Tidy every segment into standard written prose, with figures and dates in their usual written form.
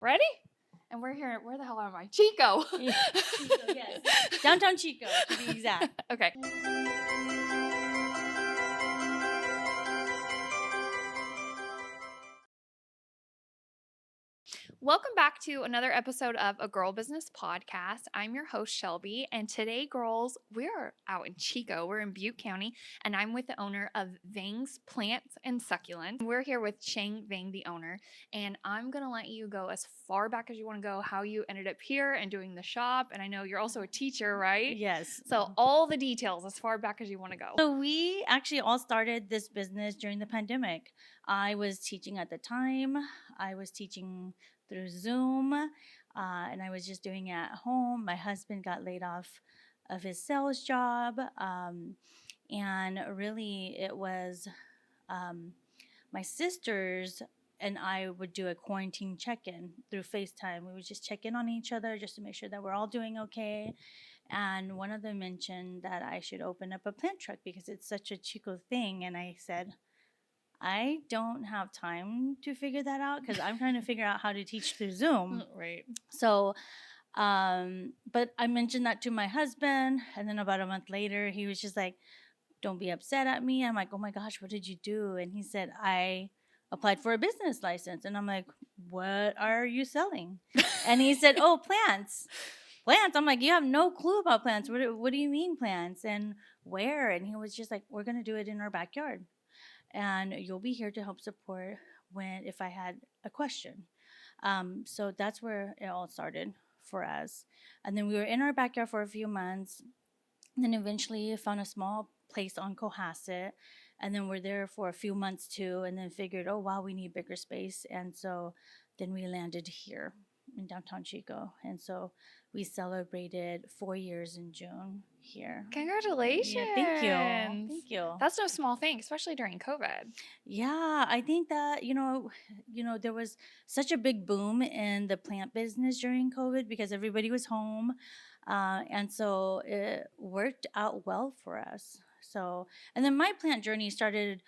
Ready? And we're here. Where the hell am I? Chico. Chico, yes. Downtown Chico, to be exact. Okay. Welcome back to another episode of A Girl Business Podcast. I'm your host, Shelby, and today, girls, we're out in Chico. We're in Butte County, and I'm with the owner of Vang's Plants and Succulents. We're here with Cheng Vang, the owner, and I'm going to let you go as far back as you want to go, how you ended up here and doing the shop. And I know you're also a teacher, right? Yes. So all the details as far back as you want to go. So we actually all started this business during the pandemic. I was teaching at the time. I was teaching through Zoom, and I was just doing it at home. My husband got laid off of his sales job, and really it was my sisters and I would do a quarantine check-in through FaceTime. We would just check in on each other just to make sure that we're all doing okay. And one of them mentioned that I should open up a plant truck because it's such a Chico thing. And I said, I don't have time to figure that out because I'm trying to figure out how to teach through Zoom. Right. So, but I mentioned that to my husband. And then about a month later, he was just like, don't be upset at me. I'm like, oh my gosh, what did you do? And he said, I applied for a business license. And I'm like, what are you selling? And he said, oh, plants. Plants. I'm like, you have no clue about plants. What do you mean plants? And where? And he was just like, we're going to do it in our backyard. And you'll be here to help support if I had a question. So that's where it all started for us. And then we were in our backyard for a few months. And then eventually found a small place on Cohasset. And then we're there for a few months too. And then figured, oh, wow, we need bigger space. And so then we landed here in downtown Chico. And so we celebrated 4 years in June here. Congratulations. Yeah, thank you. Thank you. That's no small thing, especially during COVID. Yeah, I think that, there was such a big boom in the plant business during COVID because everybody was home. And so it worked out well for us. So, and then my plant journey started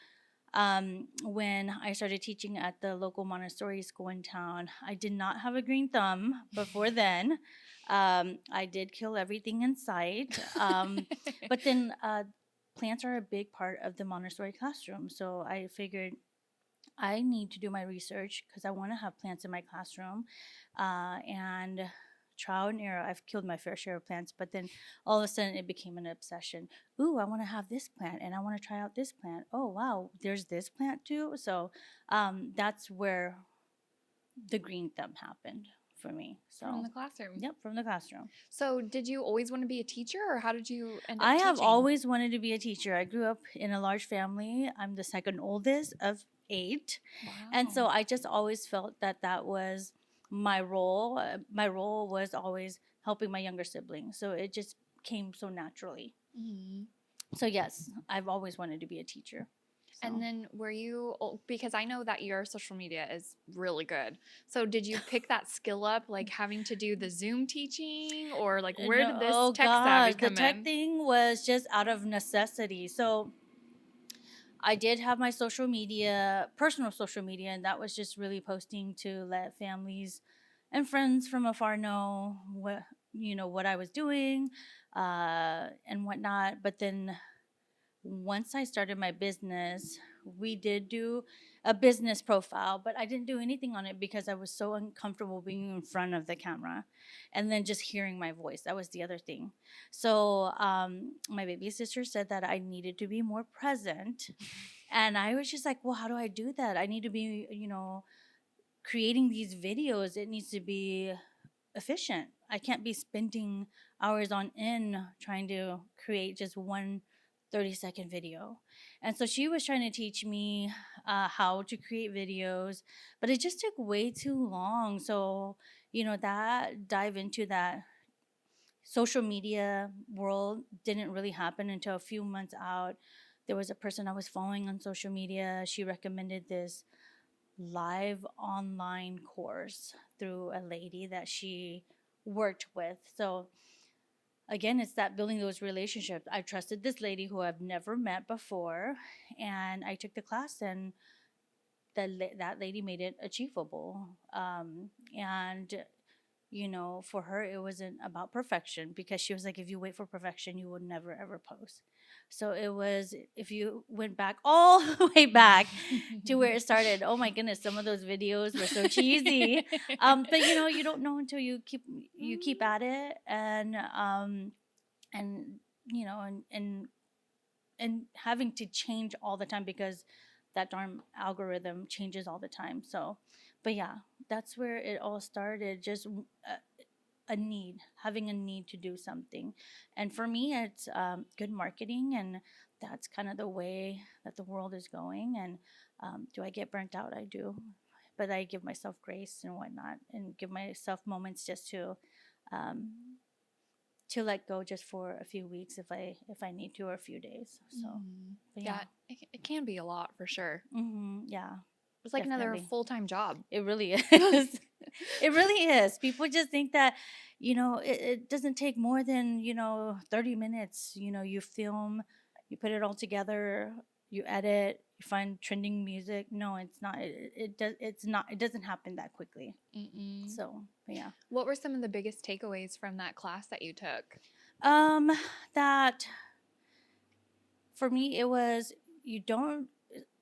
when I started teaching at the local Montessori school in town. I did not have a green thumb before then. I did kill everything in sight. But then plants are a big part of the Montessori classroom. So I figured I need to do my research because I want to have plants in my classroom. And trial and error, I've killed my fair share of plants, but then all of a sudden it became an obsession. Ooh, I want to have this plant and I want to try out this plant. Oh, wow, there's this plant too. So that's where the green thumb happened for me. So From the classroom. Yep, from the classroom. So did you always want to be a teacher, or how did you end up I have teaching? always wanted to be a teacher. I grew up in a large family. I'm the second oldest of 8. Wow. And so I just always felt that was my role. My role was always helping my younger siblings. So it just came so naturally. Mhm. So yes, I've always wanted to be a teacher. So. And then because I know that your social media is really good. So did you pick that skill up, like having to do the Zoom teaching, or like where did this tech savvy come the tech in? thing was just out of necessity. So I did have my social media, personal social media, and that was just really posting to let families and friends from afar know what I was doing, and whatnot. But then once I started my business, we did do a business profile, but I didn't do anything on it because I was so uncomfortable being in front of the camera and then just hearing my voice. That was the other thing. So my baby sister said that I needed to be more present. And I was just like, well, how do I do that? I need to be, creating these videos. It needs to be efficient. I can't be spending hours on end trying to create just one 30-second video. And so she was trying to teach me how to create videos, but it just took way too long. So, that dive into that social media world didn't really happen until a few months out. There was a person I was following on social media. She recommended this live online course through a lady that she worked with. So again, it's that building those relationships. I trusted this lady who I've never met before, and I took the class, and that lady made it achievable. And for her, it wasn't about perfection, because she was like, if you wait for perfection, you will never ever post. So it was, if you went back all the way back to where it started, oh my goodness, some of those videos were so cheesy. But you don't know until you keep at it, and and having to change all the time, because that darn algorithm changes all the time. So, but yeah, that's where it all started. Just having a need to do something. And for me, it's good marketing, and that's kind of the way that the world is going. And do I get burnt out? I do, but I give myself grace and whatnot, and give myself moments just um, to let go, just for a few weeks, if I need to, or a few days. So, but Yeah, yeah. it can be a lot for sure. Yeah, It's like another definitely. full-time job. It really is. It really is. People just think that, it doesn't take more than, 30 minutes. You film, you put it all together, you edit, you find trending music. No, it's not. It doesn't happen that quickly. Mm-mm. So, but yeah. What were some of the biggest takeaways from that class that you took? Um, that for me, it was, you don't,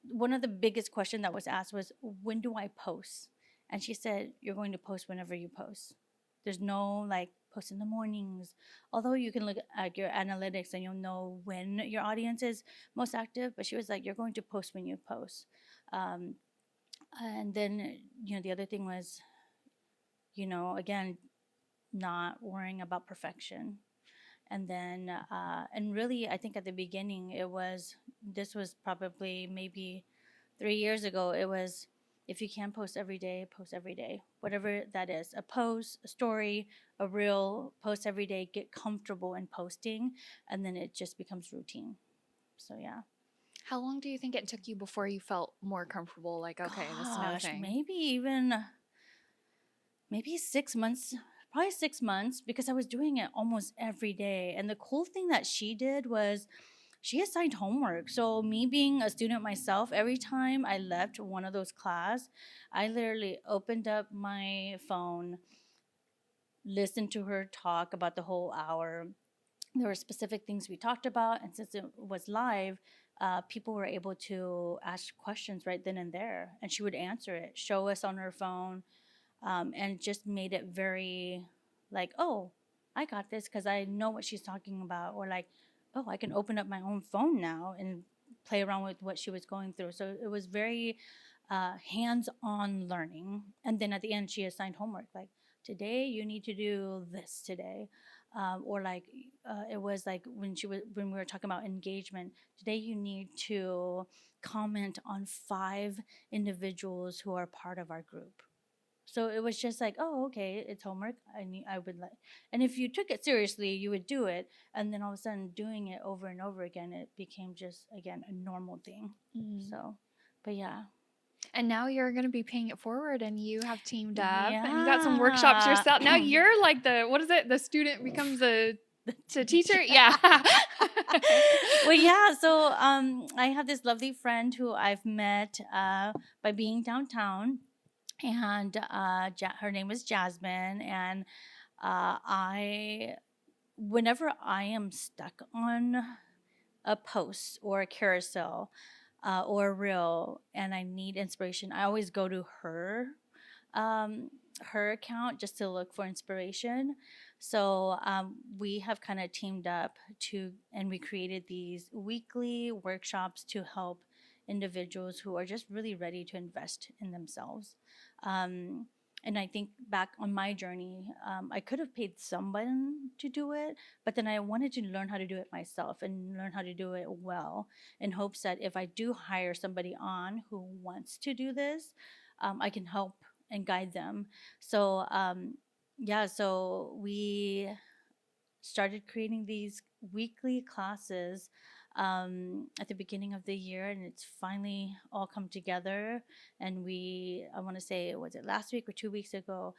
one of the biggest question that was asked was, when do I post? And she said, you're going to post whenever you post. There's no like post in the mornings. Although you can look at your analytics and you'll know when your audience is most active, but she was like, you're going to post when you post. Um, and then, the other thing was, again, not worrying about perfection. And then and really, I think at the beginning, this was probably maybe 3 years ago. It was, if you can post every day, whatever that is, a post, a story, a reel, post every day, get comfortable in posting, and then it just becomes routine. So yeah. How long do you think it took you before you felt more comfortable? Like, okay, this is no Gosh, thing. maybe 6 months, probably 6 months, because I was doing it almost every day. And the cool thing that she did was, she assigned homework. So me being a student myself, every time I left one of those class, I literally opened up my phone, listened to her talk about the whole hour. There were specific things we talked about, and since it was live, people were able to ask questions right then and there, and she would answer it, show us on her phone, and just made it very like, oh, I got this because I know what she's talking about, or like, oh, I can open up my own phone now and play around with what she was going through. So it was very hands-on learning. And then at the end, she assigned homework, like, today you need to do this today. Or like, it was like when we were talking about engagement, today you need to comment on 5 individuals who are part of our group. So it was just like, oh, okay, it's homework. I would like, and if you took it seriously, you would do it. And then all of a sudden, doing it over and over again, it became just, again, a normal thing. Mm. So, but yeah. And now you're going to be paying it forward, and you have teamed up and you got some workshops Yeah. yourself. Now you're like what is it? The student becomes a teacher? Yeah. Well, yeah. So I have this lovely friend who I've met by being downtown, and her name is Jasmine, and I whenever I am stuck on a post or a carousel or a reel and I need inspiration, I always go to um, her account just to look for inspiration. So we have kind of teamed up and we created these weekly workshops to help individuals who are just really ready to invest in themselves. Um, and I think back on my journey, I could have paid someone to do it, but then I wanted to learn how to do it myself and learn how to do it well, in hopes that if I do hire somebody on who wants to do this, I can help and guide them. So yeah, so we started creating these weekly classes at the beginning of the year, and it's finally all come together. And I want to say, was it last week or 2 weeks ago,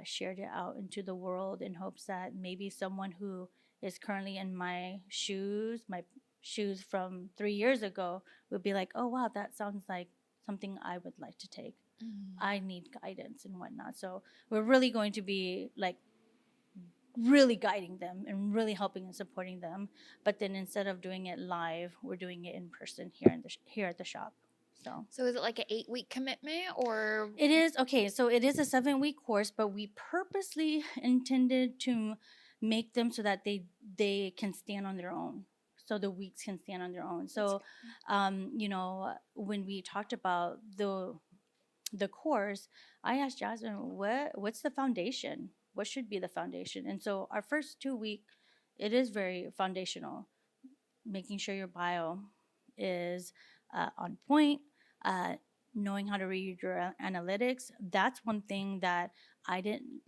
shared it out into the world in hopes that maybe someone who is currently in my shoes from 3 years ago, would be like, oh wow, that sounds like something I would like to take. Mm. I need guidance and whatnot. So we're really going to be like really guiding them and really helping and supporting them. But then instead of doing it live, we're doing it in person here at the shop. So So is it like an 8-week commitment or? it is okay. So it is a 7-week course, but we purposely intended to make them so that they can stand on their own. So the weeks can stand on their own. That's So, when we talked about the course, I asked Jasmine, what's the foundation? What should be the foundation? And so our first 2 week, it is very foundational, making sure your bio is on point, uh, knowing how to read your analytics. That's one thing that I didn't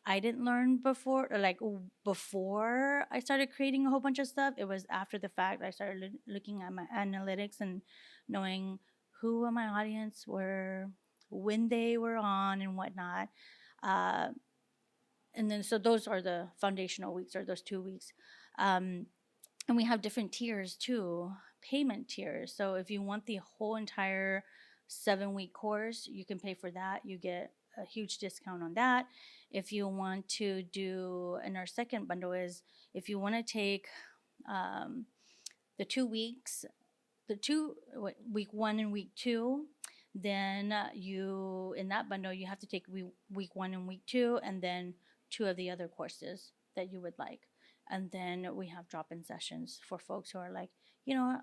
I didn't learn before, or like before I started creating a whole bunch of stuff. It was after the fact I started looking at my analytics and knowing who my audience were, when they were on, and whatnot. Uh, and then, so those are the foundational weeks, or those 2 weeks. Um, and we have different tiers too, payment tiers. So if you want the whole entire 7-week course, you can pay for that. You get a huge discount on that. If you want to do, and our second bundle is, if you want to take um, the 2 weeks, week 1 and week 2, then you, in that bundle, you have to take week 1 and week 2, and then 2 of the other courses that you would like. And then we have drop-in sessions for folks who are like,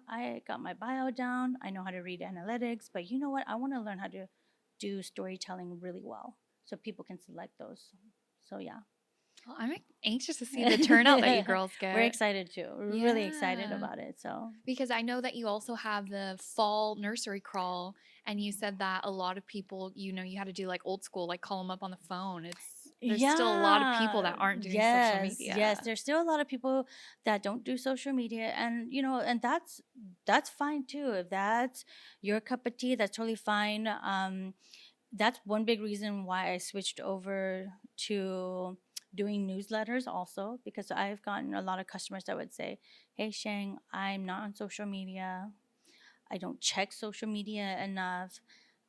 I got my bio down, I know how to read analytics, but you know what, I want to learn how to do storytelling really well, so people can select those. So yeah. Well, I'm anxious to see the turnout that you girls We're get. excited too. We're really excited Yeah. about it. So Because I know that you also have the fall nursery crawl, and you said that a lot of people, you had to do like old school, like call them up on the phone. There's still a lot of people yeah, that aren't doing social yes. media. There's still a lot of people that don't do social media, and and that's fine too. If that's your cup of tea, that's totally fine. That's one big reason why I switched over to doing newsletters also, because I've gotten a lot of customers that would say, "Hey, Shang, I'm not on social media. I don't check social media enough.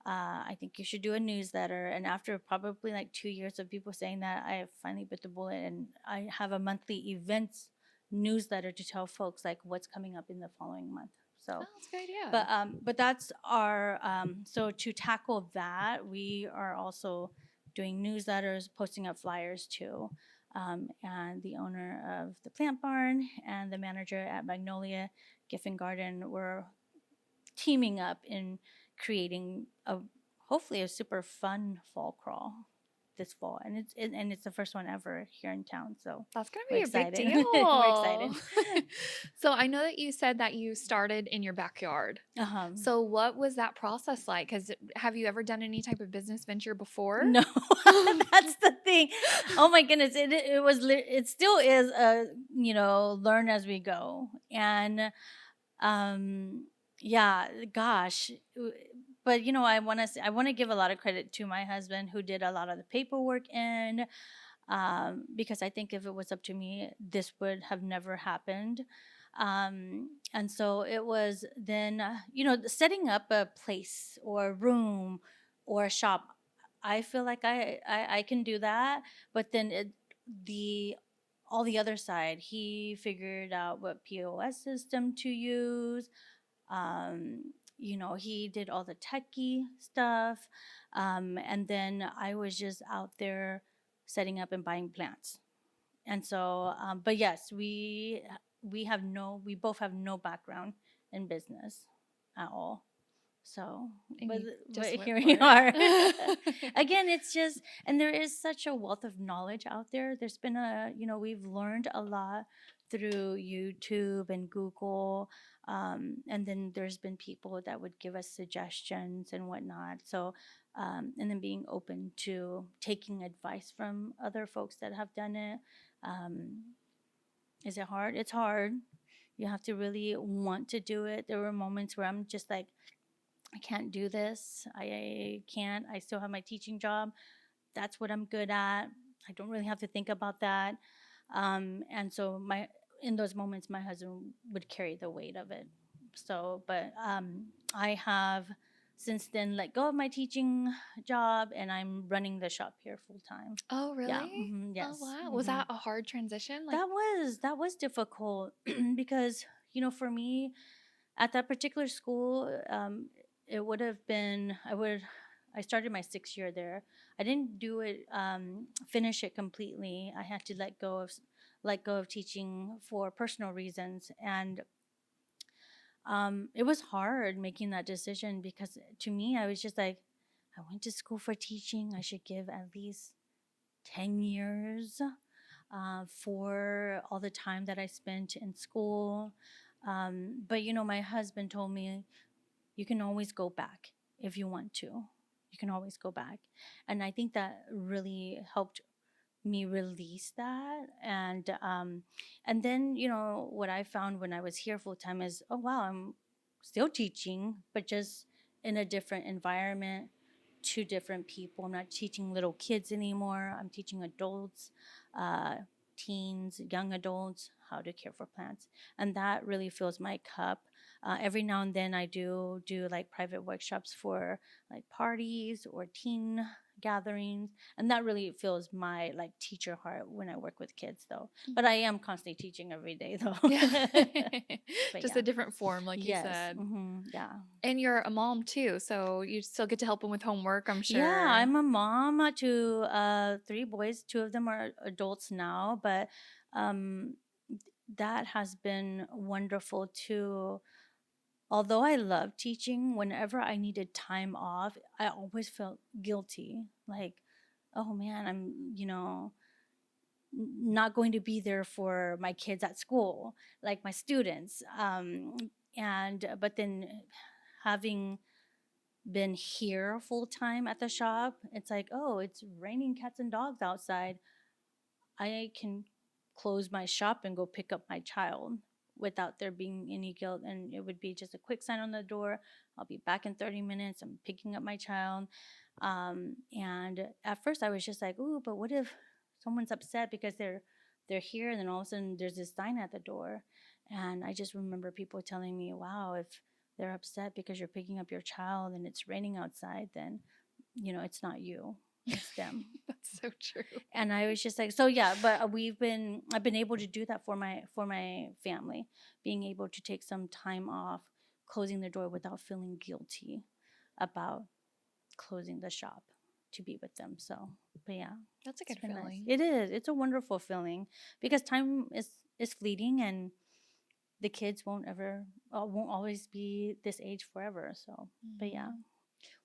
I think you should do a newsletter." And after probably like 2 years of people saying that, I finally bit the bullet, and I have a monthly events newsletter to tell folks like what's coming up in the following month. Oh, So, that's a good idea. but that's our so to tackle that, we are also doing newsletters, posting up flyers too. And the owner of the Plant Barn and the manager at Magnolia Gift and Garden were teaming up in creating a hopefully a super fun fall crawl this fall, and it's the first one ever here in town. So That's going to we're be a big excited. We're excited. deal. So I know that you said that you started in your backyard. Uh-huh. So what was that process like? Because have you ever done any type of business venture before? No, that's the thing. Oh my goodness, it still is a learn as we go, and yeah, gosh. But I want to give a lot of credit to my husband, who did a lot of the paperwork, and because I think if it was up to me, this would have never happened. And so it was then, setting up a place or a room or a shop. I feel like I can do that, but then the all the other side, he figured out what POS system to use. He did all the techie stuff. And then I was just out there setting up and buying plants. And so, but yes, we both have no background in business at all. So, And but you but just went here for we are. it. Again, it's just, and there is such a wealth of knowledge out there. There's been we've learned a lot through YouTube and Google, and then there's been people that would give us suggestions and whatnot. So, and then being open to taking advice from other folks that have done it. Um, is it hard? It's hard. You have to really want to do it. There were moments where I'm just like, I can't do this. I can't. I still have my teaching job. That's what I'm good at. I don't really have to think about that. And so in those moments, my husband would carry the weight of it. So, but I have since then let go of my teaching job, and I'm running the shop here full time. Oh, Yeah. really? Oh, Yes. wow. Was that a hard transition? Like, That was difficult because for me at that particular school, it would have been I started my 6th year there. I didn't do it finish it completely. I had to let go of teaching for personal reasons, and it was hard making that decision because to me I was just like, I went to school for teaching. I should give at least 10 years for all the time that I spent in school. But my husband told me, you can always go back if you want to. You can always go back. And I think that really helped me release that. And then what I found when I was here full time is, oh wow, I'm still teaching, but just in a different environment, to different people. I'm not teaching little kids anymore. I'm teaching adults, uh, teens, young adults how to care for plants, and that really fills my cup. Every now and then, I do like private workshops for like parties or teen gatherings, and that really fills my like teacher heart when I work with kids, though. But I am constantly teaching every day, though. yeah. But Just yeah, a different form, like you yes, said. yeah. And you're a mom too, so you still get to help them with homework, I'm Yeah, sure. I'm a mom to 3 boys. 2 of them are adults now, but um, that has been wonderful too. Although I love teaching, whenever I needed time off, I always felt guilty. Like, oh man, I'm, not going to be there for my kids at school, like my students. But then having been here full time at the shop, it's like, oh, it's raining cats and dogs outside. I can close my shop and go pick up my child without there being any guilt. And it would be just a quick sign on the door. I'll be back in 30 minutes. I'm picking up my child. And at first I was just like, ooh, but what if someone's upset because they're here, and then all of a sudden there's this sign at the door. And I just remember people telling me, wow, if they're upset because you're picking up your child and it's raining outside, then it's not you, it's them. That's so true. And I was just like, so yeah, but I've been able to do that for my family, being able to take some time off, closing the door without feeling guilty about closing the shop to be with them. So, but yeah, That's a it's good been nice. feeling. It is. It's a wonderful feeling because time is fleeting, and the kids won't always be this age forever. So, but yeah. Mhm.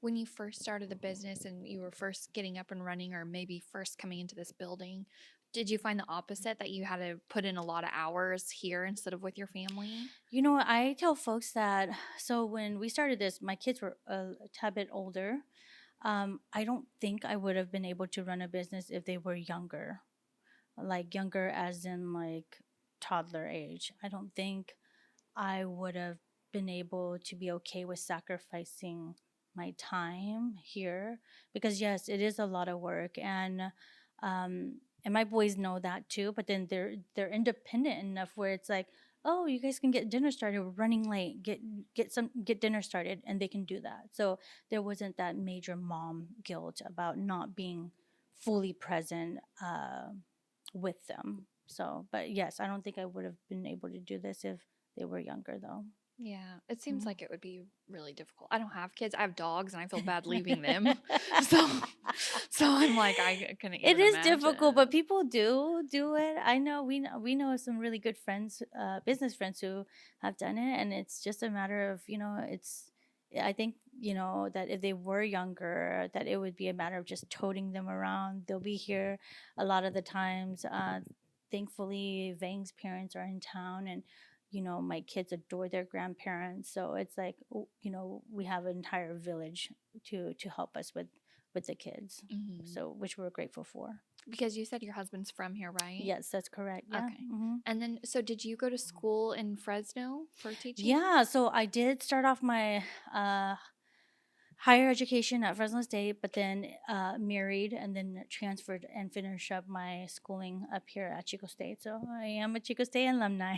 When you first started the business and you were first getting up and running, or maybe first coming into this building, did you find the opposite, that you had to put in a lot of hours here instead of with your family? I tell folks that, so when we started this, my kids were a tad bit older. I don't think I would have been able to run a business if they were younger, like younger as in like toddler age. I don't think I would have been able to be okay with sacrificing my time here, because yes, it is a lot of work, and my boys know that too. But then they're independent enough where it's like, oh, you guys can get dinner started. We're running late. Get dinner started, and they can do that. So there wasn't that major mom guilt about not being fully present with them. So, but yes, I don't think I would have been able to do this if they were younger, though. Yeah, it seems Mhm. like it would be really difficult. I don't have kids. I have dogs and I feel bad leaving them. So I'm like, I couldn't It even is difficult, but imagine. people do it. I know we know some really good friends, business friends who have done it, and it's just a matter of it's. I think that if they were younger, that it would be a matter of just toting them around. They'll be here a lot of the times. Thankfully, Vang's parents are in town, and my kids adore their grandparents. So it's like we have an entire village to help us with the kids, Mhm. so which we're grateful for. Because you said your husband's from here, right? Yes, that's correct. Yeah. Okay. And then, so did you go to school in Fresno for teaching? Yeah, so I did start off my higher education at Fresno State, but then married and then transferred and finished up my schooling up here at Chico State. So I am a Chico State alumni.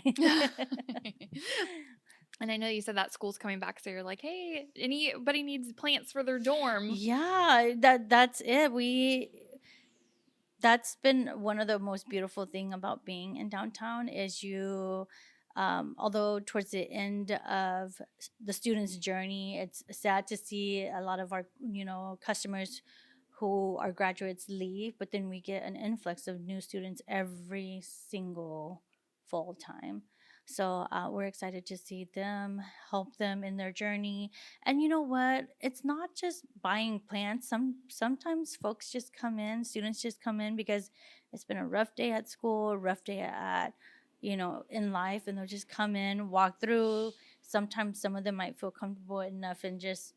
And I know you said that school's coming back, so you're like, hey, anybody needs plants for their dorm. Yeah, that's it. That's been one of the most beautiful thing about being in downtown is you although towards the end of the students journey, it's sad to see a lot of our customers who are graduates leave, but then we get an influx of new students every single fall time. So we're excited to see them, help them in their journey. And you know what? It's not just buying plants. Sometimes folks just come in, students just come in because it's been a rough day at school, a rough day at in life, and they'll just come in, walk through. Sometimes some of them might feel comfortable enough in just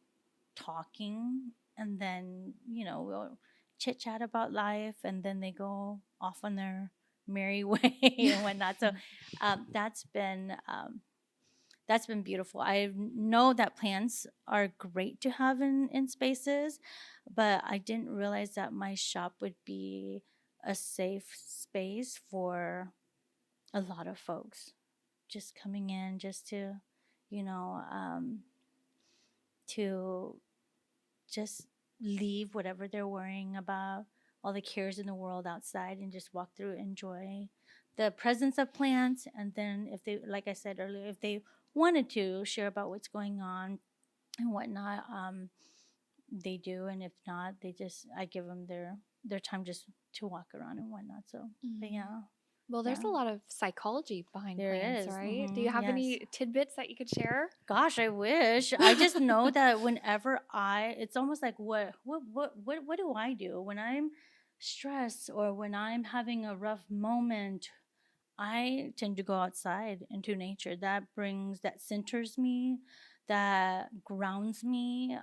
talking, and then we'll chit chat about life, and then they go off on their merry way and whatnot. So um, that's been um, that's been beautiful. I know that plants are great to have in spaces, but I didn't realize that my shop would be a safe space for a lot of folks just coming in just to, you know, to just leave whatever they're worrying about, all the cares in the world outside, and just walk through, enjoy the presence of plants. And then, if they, like I said earlier, if they wanted to share about what's going on and whatnot, they do. And if not, I give them their time just to walk around and whatnot. So, but Mm. yeah, Well, there's yeah, a lot of psychology behind there plants, is. right? Do you have Yes. any tidbits that you could share? Gosh, I wish. I just know that whenever it's almost like what do I do when I'm stressed or when I'm having a rough moment? I tend to go outside into nature. That centers me, that grounds me.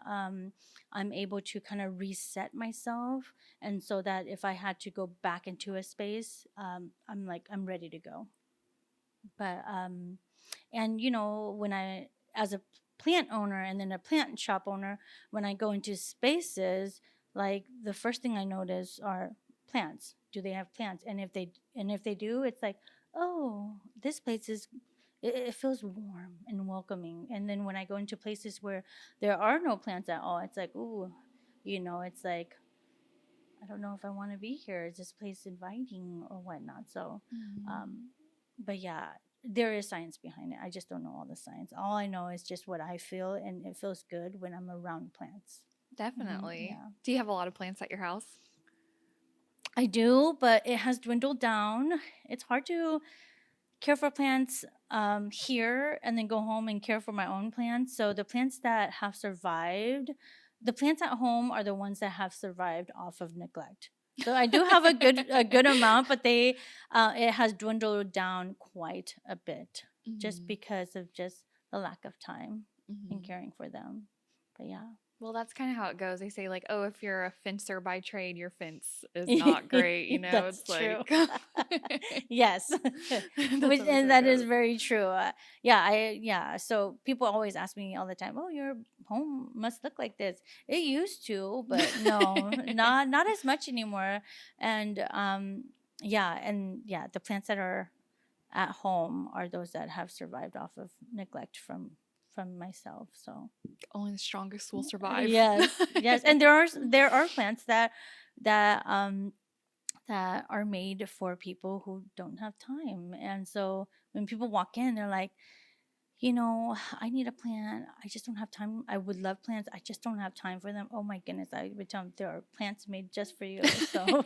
I'm able to kind of reset myself, and so that if I had to go back into a space, I'm ready to go. But and when I, as a plant owner and then a plant shop owner, when I go into spaces, like the first thing I notice are plants. Do they have plants? And if they do, it's like, oh, this place is, it feels warm and welcoming. And then when I go into places where there are no plants at all, it's like, ooh, it's like, I don't know if I want to be here. Is this place inviting or whatnot? So, Mm. um, but yeah, there is science behind it. I just don't know all the science. All I know is just what I feel, and it feels good when I'm around plants. Definitely. Yeah, Do you have a lot of plants at your house? I do, but it has dwindled down. It's hard to care for plants here and then go home and care for my own plants. So the plants that have survived, the plants at home are the ones that have survived off of neglect. So I do have a good amount, but it has dwindled down quite a bit just Mm. because of just the lack of time in Mhm. caring for them. But yeah. Well, that's kind of how it goes. They say, like, oh, if you're a fencer by trade, your fence is not great. That's It's like, true. Yes. that's Which, always and how it that is goes. very true. Yeah, so people always ask me all the time, "Oh, your home must look like this." It used to, but no, not as much anymore. And the plants that are at home are those that have survived off of neglect from myself. So Only the strongest will survive. yes, yes, and there are plants that that are made for people who don't have time. And so when people walk in, they're like, I need a plant. I just don't have time. I would love plants. I just don't have time for them. Oh my goodness. I would tell them there are plants made just for you. So,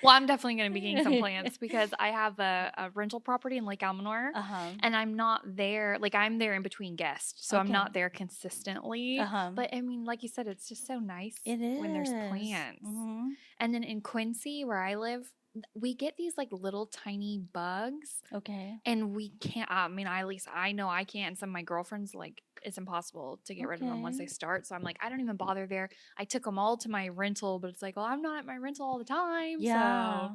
Well, I'm definitely going to be getting some plants because I have a rental property in Lake Almanor uh huh. and I'm not there. Like, I'm there in between guests. So I'm Okay. not there consistently. Uh huh. But I mean, like you said, it's just so nice It when there's is. plants. Mm-hmm. And then in Quincy, where I live, we get these like little tiny bugs Okay. and we can't, I mean, at least I know I can't. And some of my girlfriends, like, it's impossible to get rid of them once they Okay. start. So I'm like, I don't even bother there. I took them all to my rental, but it's like, well, I'm not at my rental all the time. So Yeah.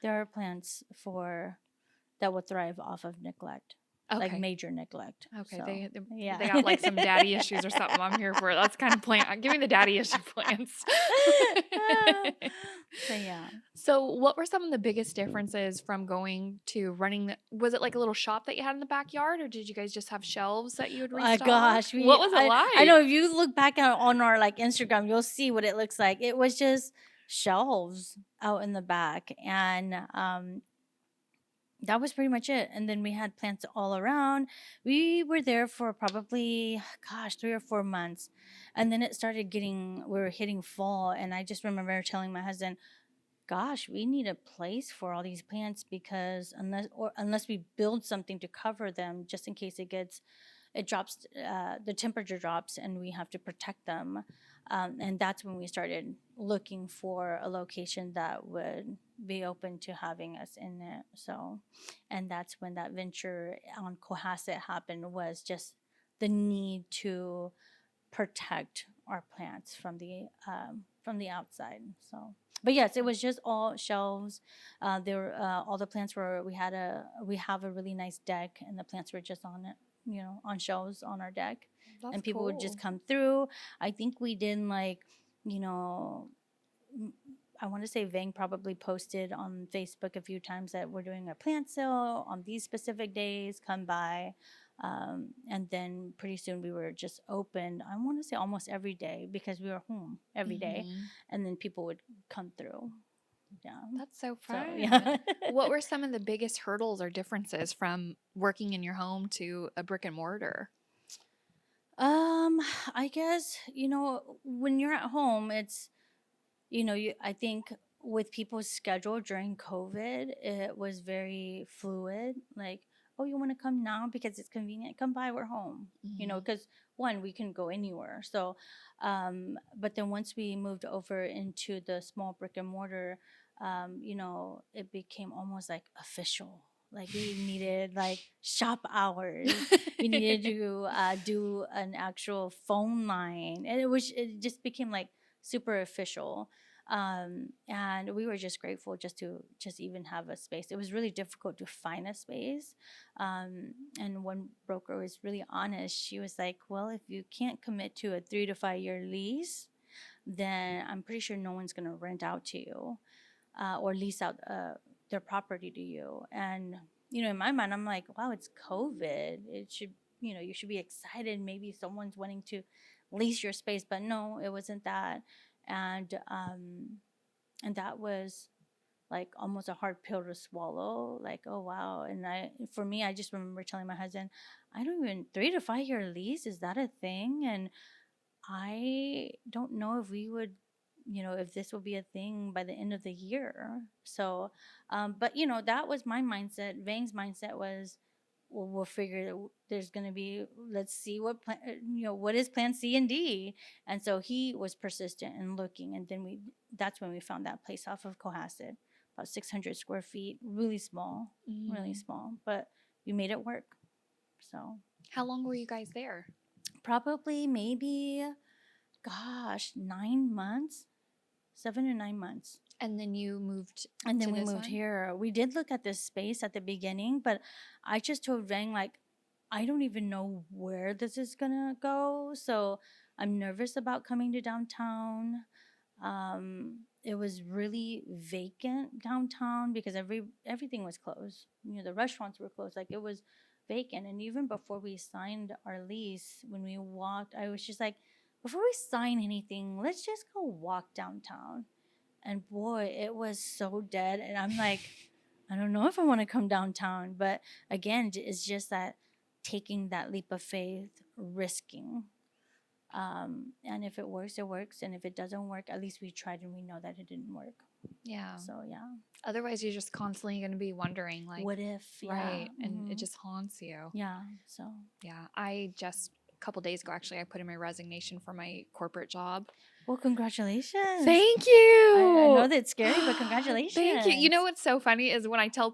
There are plants for that would thrive off of neglect. like Okay. major neglect. Okay. So They yeah. got like some daddy issues or something. I'm here for it. That's kind of plant. Give me the daddy issue plants. But yeah. So, what were some of the biggest differences from going to running was it like a little shop that you had in the backyard, or did you guys just have shelves that you would My restock? gosh, What was it I like? know if you look back on our like Instagram, you'll see what it looks like. It was just shelves out in the back, and that was pretty much it. And then we had plants all around. We were there for probably, gosh, 3 or 4 months, and then it started getting. We were hitting fall, and I just remember telling my husband, gosh, we need a place for all these plants because unless we build something to cover them just in case it drops, the temperature drops and we have to protect them. And that's when we started looking for a location that would be open to having us in it. So, and that's when that venture on Cohasset happened, was just the need to protect our plants from the outside. So, but yes, it was just all shelves. There were all the plants were we have a really nice deck, and the plants were just on it, on shelves on our deck, That's and people would just cool. come through. I think we did like, you know. m- I want to say Vang probably posted on Facebook a few times that we're doing a plant sale on these specific days. Come by. And then pretty soon we were just open, I want to say almost every day, because we were home every day. Mhm. And then people would come through. Yeah. That's so So, fun. yeah. What were some of the biggest hurdles or differences from working in your home to a brick and mortar? um, I guess, when you're at home, I think with people's schedule during COVID, it was very fluid. Like, oh, you want to come now because it's convenient? Come by, we're home. Mhm. Because one, we can go anywhere. So, but then once we moved over into the small brick and mortar, it became almost like official. Like we needed like shop hours. We needed to do an actual phone line, and it just became like super official. And we were just grateful just to just even have a space. It was really difficult to find a space. And one broker was really honest. She was like, well, if you can't commit to a 3 to 5 year lease, then I'm pretty sure no one's going to rent out to you, or lease out their property to you. And in my mind, I'm like, wow, it's COVID, it should, you should be excited, maybe someone's wanting to lease your space. But no, it wasn't that. And um and that was like almost a hard pill to swallow. Like, oh wow. And for me, I just remember telling my husband, I don't even 3 to 5 year lease, is that a thing? And I don't know if we would, if this will be a thing by the end of the year. So, but that was my mindset. Vang's mindset was, well, we'll figure there's going to be, let's see what plan, what is plan C and D. And so he was persistent in looking. And then that's when we found that place off of Cohasset, about 600 square feet, really Mm. small, but we made it work. So How long were you guys there? probably maybe, gosh, 9 months, 7 to 9 months. And then you moved And then to we this moved one? here. We did look at this space at the beginning, but I just told Vang, like, I don't even know where this is gonna go. So I'm nervous about coming to downtown. It was really vacant downtown because everything was closed. The restaurants were closed. Like, it was vacant. And even before we signed our lease, when we walked, I was just like, before we sign anything, let's just go walk downtown. And boy, it was so dead. And I'm like, I don't know if I want to come downtown. But again, it's just that taking that leap of faith, risking. And if it works, it works. And if it doesn't work, at least we tried and we know that it didn't work. Yeah. So yeah. Otherwise, you're just constantly going to be wondering, like, What if? right? Yeah. And it just haunts you. Yeah. So. Yeah. I just a couple days ago, actually, I put in my resignation for my corporate job. Well, congratulations. Thank you. I know that it's scary, but congratulations. Thank you. You know what's so funny is when I tell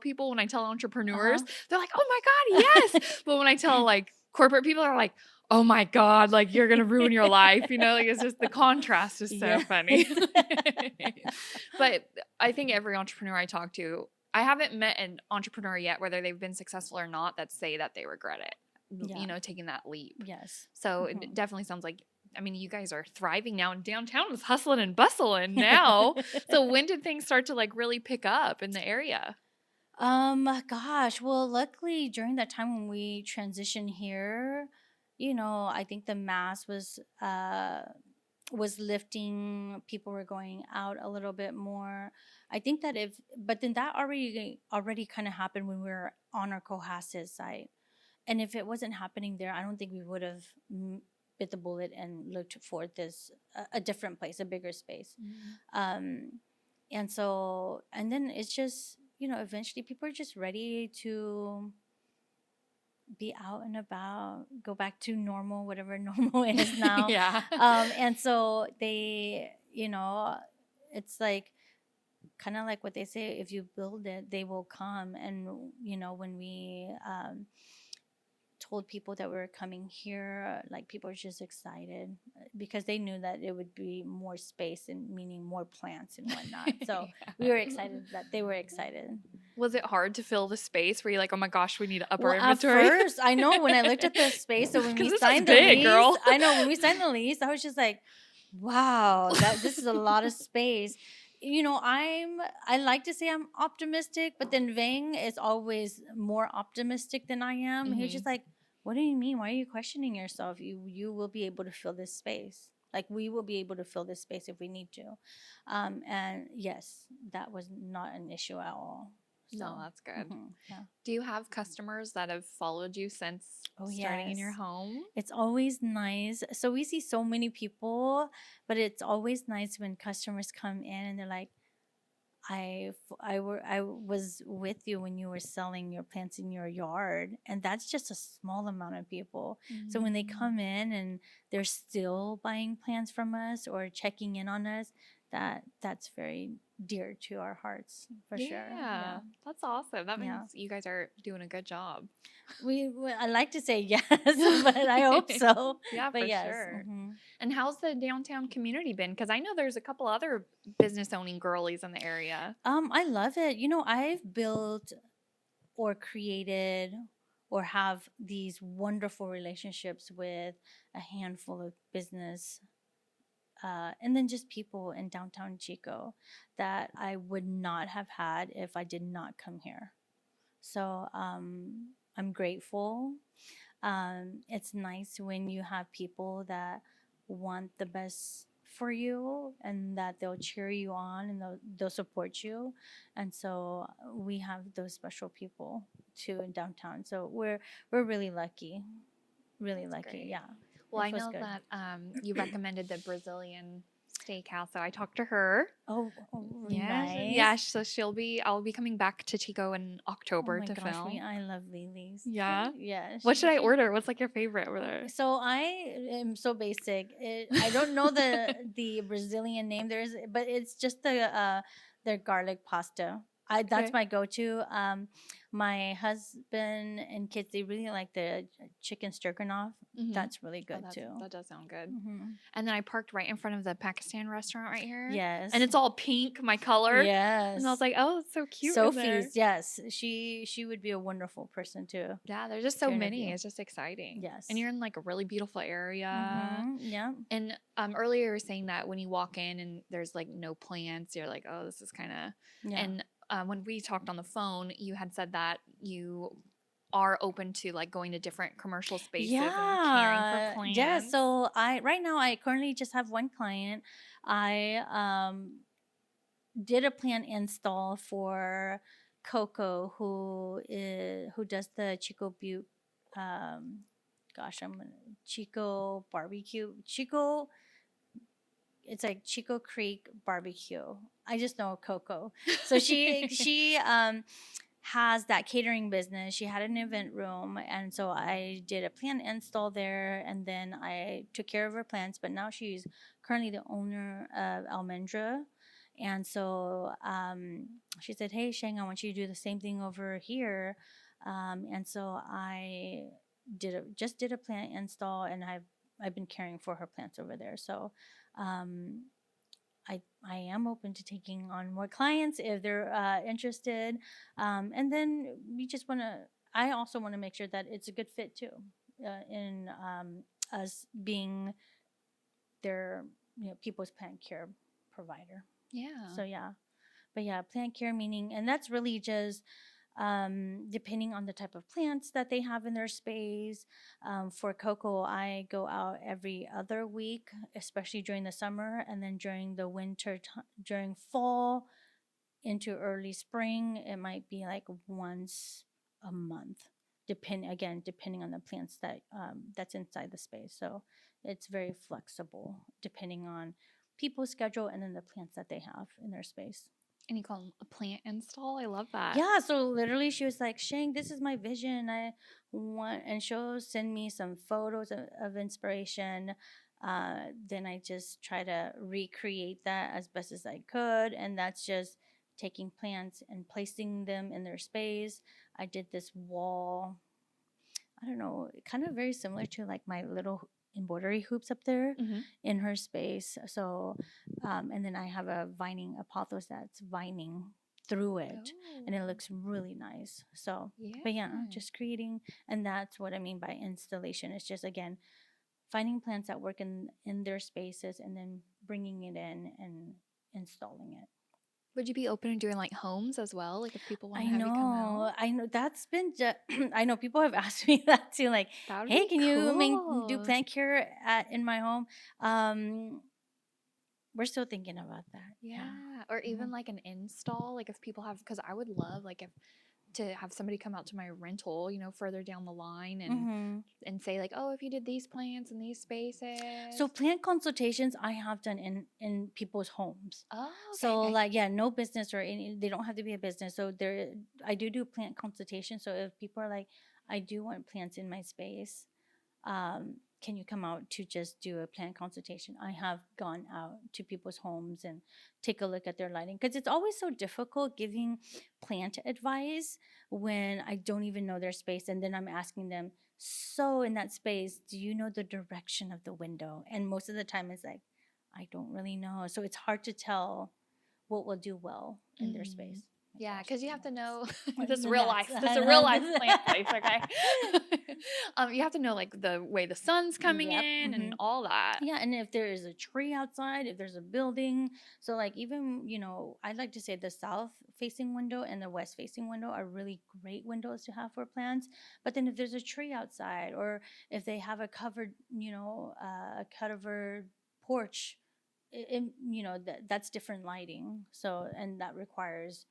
entrepreneurs, Uh-huh. they're like, "Oh my God, yes!" But when I tell like corporate people, are like, "Oh my God, like you're gonna ruin your life," like it's just the contrast is so Yes. funny. But I think every entrepreneur I talk to, I haven't met an entrepreneur yet, whether they've been successful or not, that say that they regret it, Yeah. taking that leap. Yes. So Mhm. it definitely sounds like, I mean, you guys are thriving now, and downtown is hustling and bustling now. So when did things start to like really pick up in the area? Gosh, well, luckily during that time when we transitioned here, I think the mask was lifting, people were going out a little bit more. I think that if but then that already kind of happened when we were on our Cohasset site. And if it wasn't happening there, I don't think we would have bit the bullet and looked for this a different place, a bigger space. Um, and then it's just, eventually people are just ready to be out and about, go back to normal, whatever normal is now. Yeah. And so they, it's like kind of like what they say, if you build it, they will come. And, when we told people that we were coming here, like people were just excited because they knew that it would be more space and meaning more plants and whatnot. So we were excited that they were excited. Was it hard to fill the space? Were you like, oh my gosh, we need to up our Well, at inventory? first, I know when I looked at the space, so when we Because this is signed the big, lease, girl. I know when we signed the lease, I was just like, wow, that this is a lot of space. I like to say I'm optimistic, but then Vang is always more optimistic than I am. He was just like, what do you mean? Why are you questioning yourself? You will be able to fill this space. Like we will be able to fill this space if we need to. And yes, that was not an issue at all. No, So, that's good. yeah. Do you have customers that have followed you since Oh, starting in your yes. home? It's always nice. So we see so many people, but it's always nice when customers come in and they're like, I was with you when you were selling your plants in your yard, and that's just a small amount of people. So when they come in and they're still buying plants from us or checking in on us, that's very dear to our hearts for sure. Yeah, that's awesome. That means Yeah. you guys are doing a good job. I like to say yes, but I hope so. Yeah, But for yes. sure. Mhm. And how's the downtown community been? Because I know there's a couple other business owning girlies in the area. I love it. I've built or created or have these wonderful relationships with a handful of business and then just people in downtown Chico that I would not have had if I did not come here. So I'm grateful. It's nice when you have people that want the best for you and that they'll cheer you on and they'll support you. And so we have those special people too in downtown. So we're really lucky. Really That's lucky. great. Yeah. Well, It I feels know good. that you recommended the Brazilian steakhouse, so I talked to her. Oh, Yes, nice. yeah. So I'll be coming back to Chico in Oh October my to gosh, film. I love Lily's. Yeah. Yeah. What should I order? What's like your favorite over Oh, there? so I am so basic. I don't know the Brazilian name. But it's just their garlic pasta. That's Okay. my go-to. My husband and kids, they really like the chicken stroganoff. That's really good too. That does sound good. Hmm. And then I parked right in front of the Pakistan restaurant right here. Yes. And it's all pink, my color. Yes. And I was like, oh, it's so cute. In there. Sophie's, yes, she would be a wonderful person too. Yeah, there's just to so many. interview. It's just exciting. Yes. And you're in like a really beautiful area. Yeah. And earlier you were saying that when you walk in and there's like no plants, you're like, oh, this is kind of. Yeah. And when we talked on the phone, you had said that you are open to like going to different commercial spaces and caring for plants. Yeah. So right now I currently just have one client. I did a plant install for Coco, who does the Chico Butte. Gosh, Chico barbecue. Chico. It's like Chico Creek barbecue. I just know Coco. So she has that catering business. She had an event room, and so I did a plant install there, and then I took care of her plants. But now she's currently the owner of Almendra, and so she said, "Hey, Shang, I want you to do the same thing over here," and so I just did a plant install, and I've been caring for her plants over there. So I am open to taking on more clients if they're interested. And then we just want to, I also want to make sure that it's a good fit too, in us being their, people's plant care provider. Yeah. So yeah, but yeah, plant care meaning, and that's really just depending on the type of plants that they have in their space. For cocoa, I go out every other week, especially during the summer, and then during the winter, during fall into early spring, it might be like once a month. Depending on the plants that's inside the space. So it's very flexible depending on people's schedule and then the plants that they have in their space. And you call them a plant install? I love that. Yeah, so literally she was like, Shang, this is my vision. I want, and she'll send me some photos of inspiration. Then I just try to recreate that as best as I could. And that's just taking plants and placing them in their space. I did this wall, I don't know, kind of very similar to like my little embroidery hoops up there Mm-hmm. in her space. So, and then I have a vining, a pothos that's vining through it, and it Oh, looks really nice. So, yeah. but yeah, just creating, and that's what I mean by installation. It's just again finding plants that work in their spaces, and then bringing it in and installing it. Would you be open to doing like homes as well? Like if people want I to have you come know, out? I know. That's been. I know people have asked me that too. Like, That would hey, be can you do cool. plant cure in my home? Um, we're still thinking about that. Yeah. Yeah. Or Hmm. even like an install, like if people have, because I would love like if to have somebody come out to my rental, further down the line Hmm. and say like, oh, if you did these plants in these spaces. So plant consultations I have done in people's homes. Oh, okay, So okay. like yeah, no business or any. They don't have to be a business. So there, I do plant consultation. So if people are like, I do want plants in my space, can you come out to just do a plant consultation? I have gone out to people's homes and take a look at their lighting because it's always so difficult giving plant advice when I don't even know their space. And then I'm asking them, so in that space, do you know the direction of the window? And most of the time it's like, I don't really know. So it's hard to tell what will do well in their Mm. space. My Yeah, gosh, because you the have to gnats. know this is The real gnats. life. This is a real life plant place, okay? You have to know like the way the sun's coming Yep. in Hmm. and all that. Yeah, and if there is a tree outside, if there's a building, so like even, I'd like to say the south facing window and the west facing window are really great windows to have for plants. But then if there's a tree outside or if they have a covered, a covered porch, that's different lighting. So, and that requires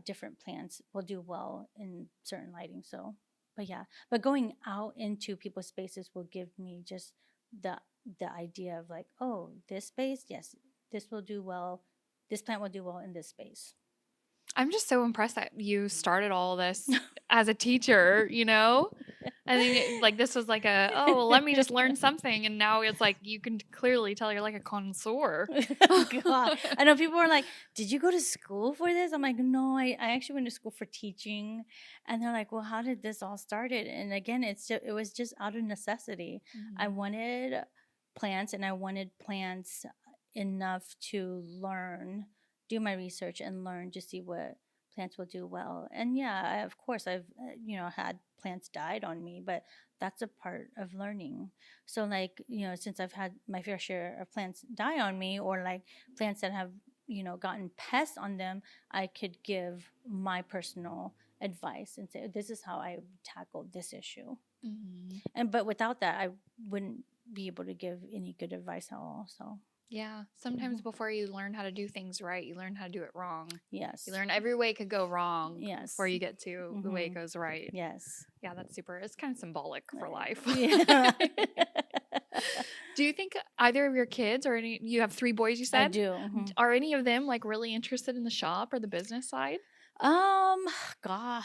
different plants will do well in certain lighting. So, but yeah, but going out into people's spaces will give me just the the idea of like, oh, this space, yes, this will do well. This plant will do well in this space. I'm just so impressed that you started all this as a teacher. And then like this was like oh, well, let me just learn something. And now it's like you can clearly tell you're like a connoisseur. God, I know people are like, "Did you go to school for this?" I'm like, "No, I actually went to school for teaching." And they're like, "Well, how did this all started?" And again, it was just out of necessity. I Mhm. wanted plants, and I wanted plants enough to learn, do my research, and learn to see what plants will do well. And yeah, of course, I've had plants died on me, but that's a part of learning. So like, since I've had my fair share of plants die on me or like plants that have, gotten pests on them, I could give my personal advice and say, this is how I tackled this issue. Mhm. And but without that, I wouldn't be able to give any good advice at all. So Yeah. Sometimes mhm. before you learn how to do things right, you learn how to do it wrong. You Yes. learn every way could go wrong before Yes. you get to the way it Hmm. goes right. Yes. Yeah, that's super. It's kind of symbolic for life. Yeah. Do you think either of your kids or any you have 3 boys you I said? do. Mhm. Are any of them like really interested in the shop or the business side? Um, God,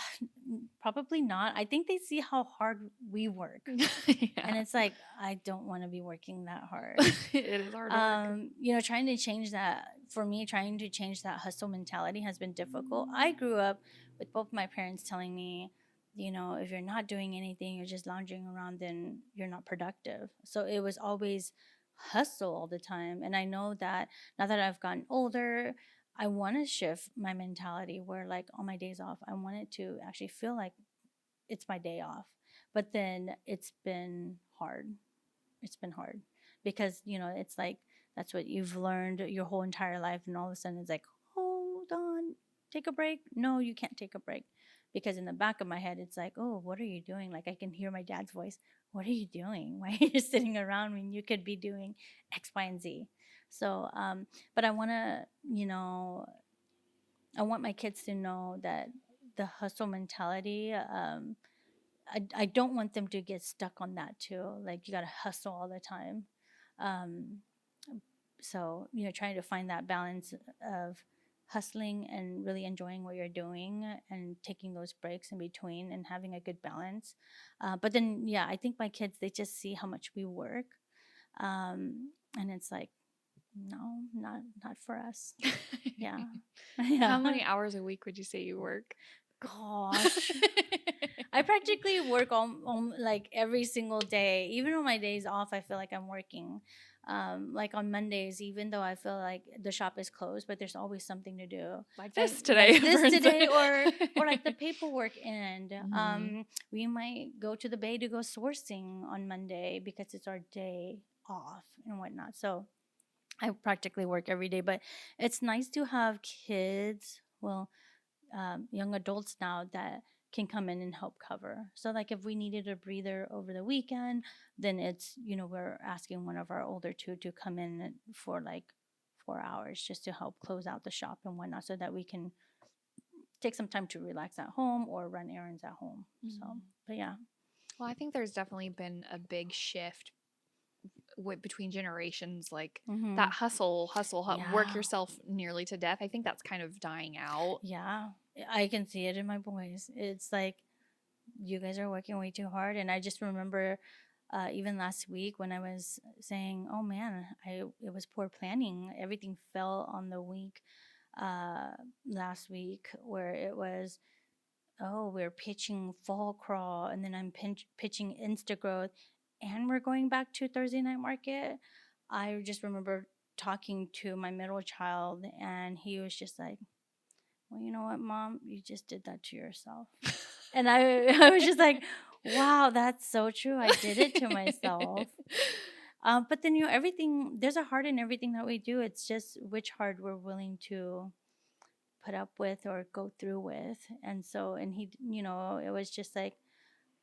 probably not. I think they see how hard we work. And Yeah. it's like, I don't want to be working that hard. It is hard work. Trying to change that for me, trying to change that hustle mentality has been difficult. I grew up with both my parents telling me, if you're not doing anything, you're just lounging around, then you're not productive. So it was always hustle all the time. And I know that now that I've gotten older, I want to shift my mentality where, like, on my days off, I want it to actually feel like it's my day off. But then it's been hard. It's been hard because, it's like that's what you've learned your whole entire life. And all of a sudden it's like, hold on, take a break. No, you can't take a break. Because in the back of my head, it's like, oh, what are you doing? Like, I can hear my dad's voice. What are you doing? Why are you sitting around when you could be doing X, Y, and Z? So, but I want to, I want my kids to know that the hustle mentality, I don't want them to get stuck on that too. Like, you got to hustle all the time. Um, so, trying to find that balance of hustling and really enjoying what you're doing and taking those breaks in between and having a good balance. But then, yeah, I think my kids, they just see how much we work. And it's like, no, not for us. Yeah. How Yeah. many hours a week would you say you work? Gosh. I practically work on like every single day. Even on my days off, I feel like I'm working. Like on Mondays, even though I feel like the shop is closed, but there's always something to do. Like Like this today, this for today, instance. or like the paperwork end. Mhm. We might go to the bay to go sourcing on Monday because it's our day off and whatnot. So I practically work every day, but it's nice to have kids. Well, young adults now that can come in and help cover. So, like, if we needed a breather over the weekend, then it's, we're asking one of our older two to come in for like 4 hours just to help close out the shop and whatnot so that we can take some time to relax at home or run errands at home. So, Mhm. but yeah. Well, I think there's definitely been a big shift between generations, like Mm-hmm. that work Yeah. yourself nearly to death. I think that's kind of dying out. Yeah. I can see it in my boys. It's like, you guys are working way too hard. And I just remember even last week when I was saying, oh man, it was poor planning. Everything fell on the week uh, last week where it was, oh, we're pitching fall crawl and then I'm pitching Insta growth and we're going back to Thursday night market. I just remember talking to my middle child and he was just like, well, you know what, mom, you just did that to yourself. And I was just like, wow, that's so true. I did it to myself. But then, everything, there's a heart in everything that we do. It's just which heart we're willing to put up with or go through with. And so, and he, it was just like,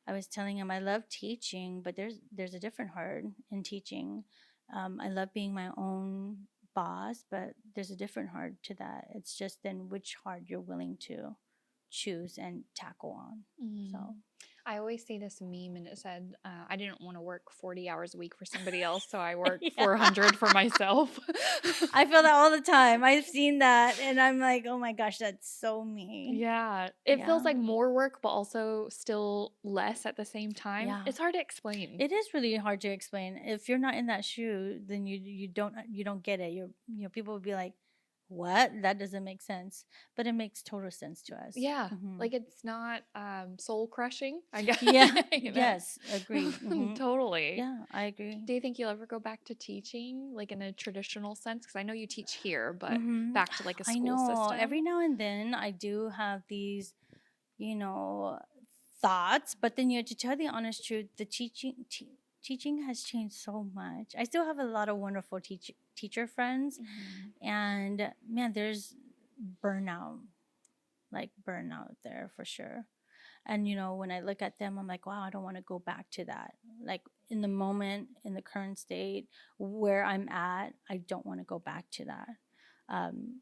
I was telling him I love teaching, but there's a different heart in teaching. I love being my own boss, but there's a different heart to that. It's just then which heart you're willing to choose and tackle on. Mm. So I always see this meme and it said, I didn't want to work 40 hours a week for somebody else, so I work yeah. 400 for myself. I feel that all the time. I've seen that and I'm like, oh my gosh, that's so me. Yeah, it feels Yeah. like more work, but also still less at the same time. Yeah. It's hard to explain. It is really hard to explain. If you're not in that shoe, then you don't get it. People would be like, "What? That doesn't make sense." But it makes total sense to us. Yeah, Hmm. like it's not soul crushing, I guess. Yeah. You know? Yes. Agreed. Hmm. Totally. Yeah, I agree. Do you think you'll ever go back to teaching, like in a traditional sense? Because I know you teach here, but Hmm. back to like a I school know. system. Every now and then, I do have these, you know, thoughts. But then, to tell the honest truth, the teaching has changed so much. I still have a lot of wonderful teacher friends, Mhm. and man, there's burnout, like burnout there for sure. And when I look at them, I'm like, wow, I don't want to go back to that. Like, in the moment, in the current state where I'm at, I don't want to go back to that.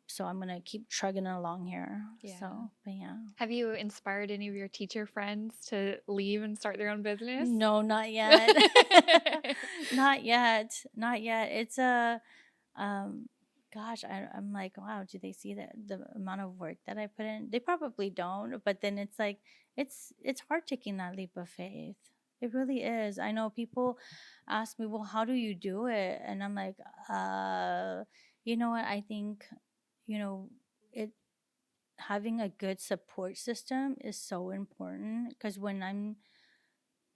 So I'm gonna keep trugging along here. Yeah. So, but yeah. Have you inspired any of your teacher friends to leave and start their own business? No, not yet. Not yet. Not yet. It's a um gosh, I'm like, wow, do they see the amount of work that I put in? They probably don't, but then it's like it's hard taking that leap of faith. It really is. I know people ask me, well, how do you do it? And I'm like, you know what? I think, you know, it having a good support system is so important because when I'm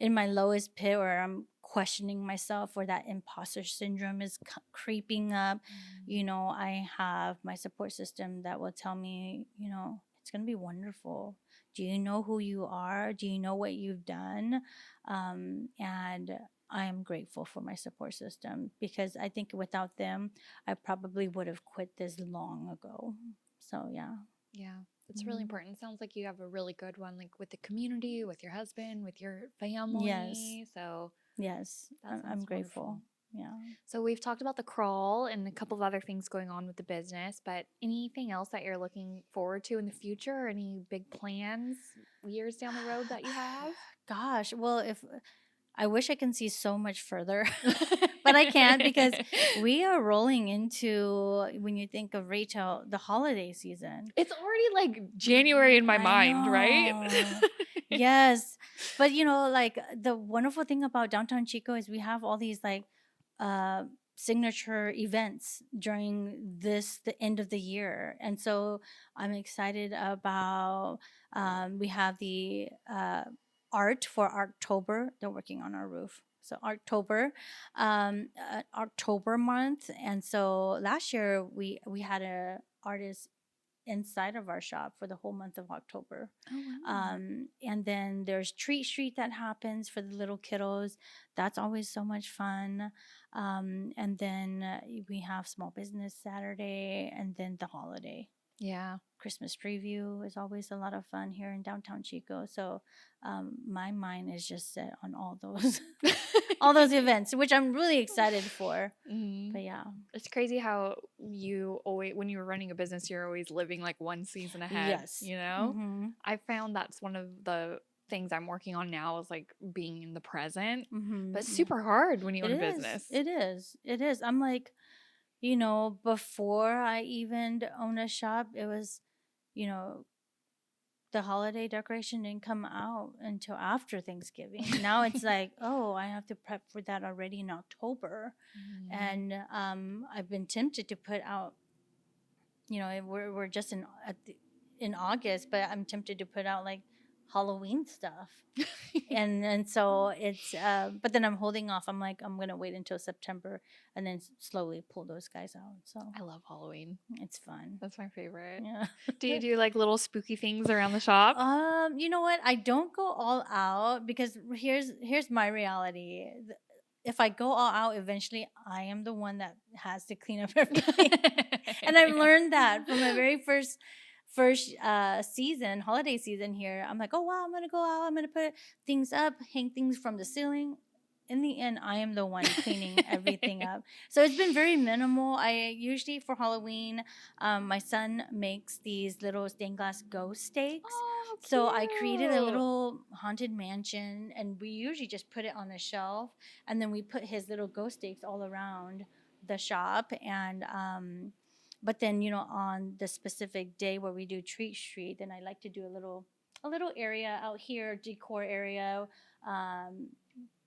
in my lowest pit where I'm questioning myself, where that imposter syndrome is creeping up, Mm. you know, I have my support system that will tell me, you know, it's going to be wonderful. Do you know who you are? Do you know what you've done? And I am grateful for my support system because I think without them, I probably would have quit this long ago. So, yeah. Yeah, it's really Mhm. important. It sounds like you have a really good one, like with the community, with your husband, with your Yes. family. So Yes. that I'm sounds grateful. wonderful. Yeah. So we've talked about the crawl and a couple of other things going on with the business, but anything else that you're looking forward to in the future? Any big plans years down the road that you have? Gosh, well, if I wish I can see so much further, but I can't because we are rolling into, when you think of retail, the holiday season. It's already like January in my I mind, right? know. Yes. But you know, like the wonderful thing about downtown Chico is we have all these like uh signature events during the end of the year. And so I'm excited about we have the art for October. They're working on our roof. So October month. And so last year we had a artist inside of our shop for the whole month of October. Oh, wow. And then there's Treat Street that happens for the little kiddos. That's always so much fun. And then we have Small Business Saturday and then the holiday. Yeah. Christmas preview is always a lot of fun here in downtown Chico. So my mind is just set on all those all those events, which I'm really excited for. Mhm. But yeah. It's crazy how you always, when you're running a business, you're always living like one season ahead, Yes. you know? Mm-hmm. I found that's one of the things I'm working on now is like being in the present, Mm-hmm. but it's Yeah. super hard when you It own a is. business. It is. It is. I'm like, you know, before I even own a shop, it was, you know, the holiday decoration didn't come out until after Thanksgiving. Now it's like, oh, I have to prep for that already in October. Mhm. And I've been tempted to put out, you know, we're just in August, but I'm tempted to put out like Halloween stuff. And so it's but then I'm holding off. I'm like, I'm gonna wait until September and then slowly pull those guys out. So I love Halloween. it's fun. That's my favorite. Yeah. Do you do like little spooky things around the shop? You know what? I don't go all out because here's my reality. If I go all out, eventually I am the one that has to clean up everything. And I've learned that from my very first season, holiday season here. I'm like, oh wow, I'm gonna go out, I'm gonna put things up, hang things from the ceiling. In the end, I am the one cleaning everything up. So it's been very minimal. I usually for Halloween, my son makes these little stained glass ghost stakes. Oh, So I created a cute. little haunted mansion, and we usually just put it on a shelf, and then we put his little ghost stakes all around the shop. And but then you know on the specific day where we do Treat Street, then I like to do a little area out here, decor area. Um,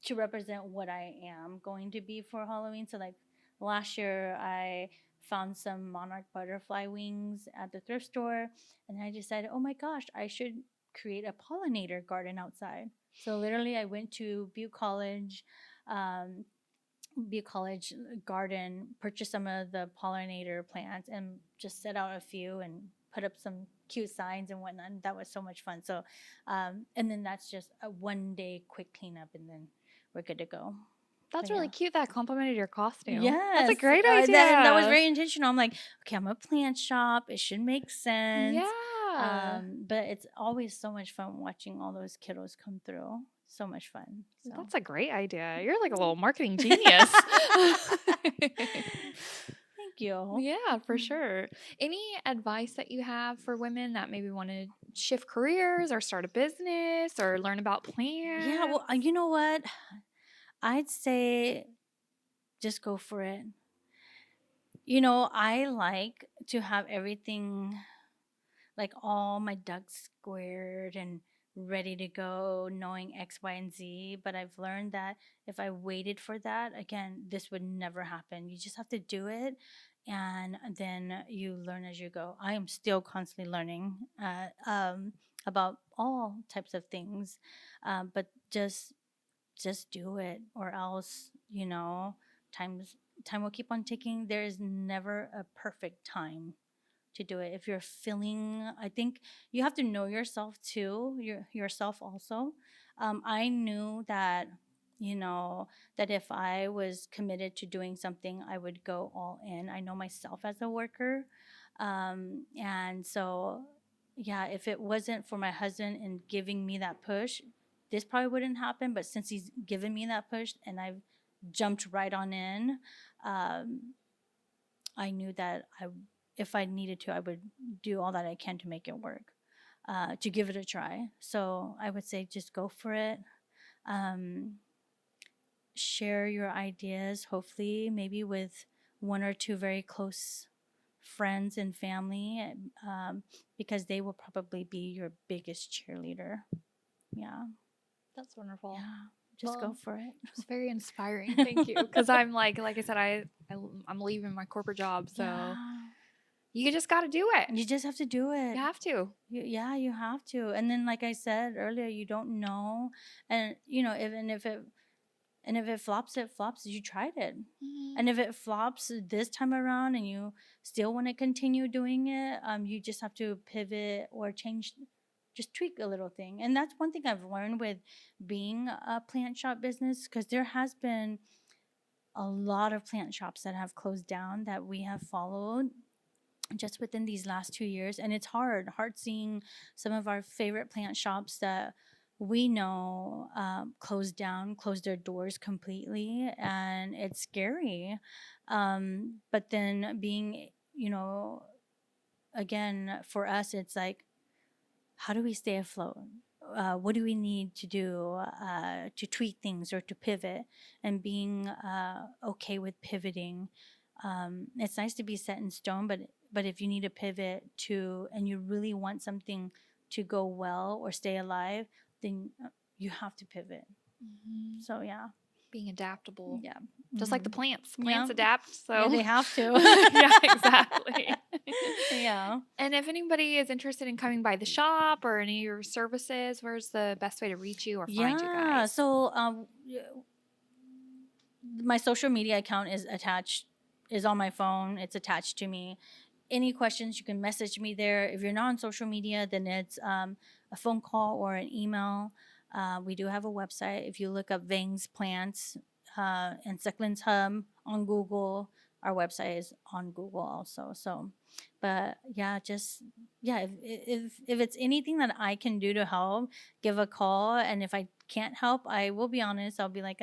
to represent what I am going to be for Halloween. So like last year I found some monarch butterfly wings at the thrift store and I decided, "Oh my gosh, I should create a pollinator garden outside." So literally I went to um, Butte College garden, purchased some of the pollinator plants and just set out a few and put up some cute signs and whatnot. And that was so much fun. So, and then that's just a 1 day quick cleanup and then we're good to go. That's But really yeah. cute that complimented your costume. That's a Yes, great that was idea. very intentional. I'm like, okay, I'm a plant shop. It should make sense. Yeah. But it's always so much fun watching all those kiddos come through. So much fun. So. That's a great idea. You're like a little marketing genius. Thank you. Yeah, for sure. Any advice that you have for women that maybe want to shift careers or start a business or learn about Yeah, plants? well, you know what? I'd say just go for it. You know, I like to have everything, like all my ducks squared and ready to go, knowing X, Y, and Z. But I've learned that if I waited for that, again, this would never happen. You just have to do it. And then you learn as you go. I am still constantly learning about all types of things. But just just do it, or else, time will keep on ticking. There is never a perfect time to do it. If you're feeling, I think you have to know yourself too, yourself also. I knew that, you know, that if I was committed to doing something, I would go all in. I know myself as a worker. And so, yeah, if it wasn't for my husband and giving me that push, this probably wouldn't happen. But since he's given me that push and I've jumped right on in, um, I knew that if I needed to, I would do all that I can to make it work, to give it a try. So I would say just go for it. Um, Share your ideas, hopefully, maybe with one or two very close friends and family, because they will probably be your biggest cheerleader. Yeah, That's wonderful. yeah. Just go Well, for it. it's very inspiring. Thank you. Because I'm like I said, I'm leaving my corporate job, so Yeah. you just got to do it. You just have to do it. You have to. Yeah, you have to. And then, like I said earlier, you don't know, and if it flops, it flops. You tried it, Mhm. and if it flops this time around, and you still want to continue doing it, you just have to pivot or change, just tweak a little thing. And that's one thing I've learned with being a plant shop business, because there has been a lot of plant shops that have closed down that we have followed just within these last 2 years. And it's hard seeing some of our favorite plant shops that we know close their doors completely, and it's scary. But then being, again, for us, it's like, how do we stay afloat? What do we need to do to tweak things or to pivot, and being okay with pivoting? It's nice to be set in stone, but if you need to pivot to, and you really want something to go well or stay alive, then you have to pivot. Mhm. So yeah, Being adaptable. yeah, Just like the plants. yeah, Plants adapt. yeah, So they have to. yeah, exactly. Yeah. And if anybody is interested in coming by the shop or any of your services, where's the best way to reach you or find you Yeah. guys? So my social media account is on my phone. It's attached to me. Any questions, you can message me there. If you're not on social media, then it's a phone call or an email. We do have a website. If you look up Vang's Plants and Succulents Hub on Google, our website is on Google also. So, but yeah, if it's anything that I can do to help, give a call. And if I can't help, I will be honest. I'll be like,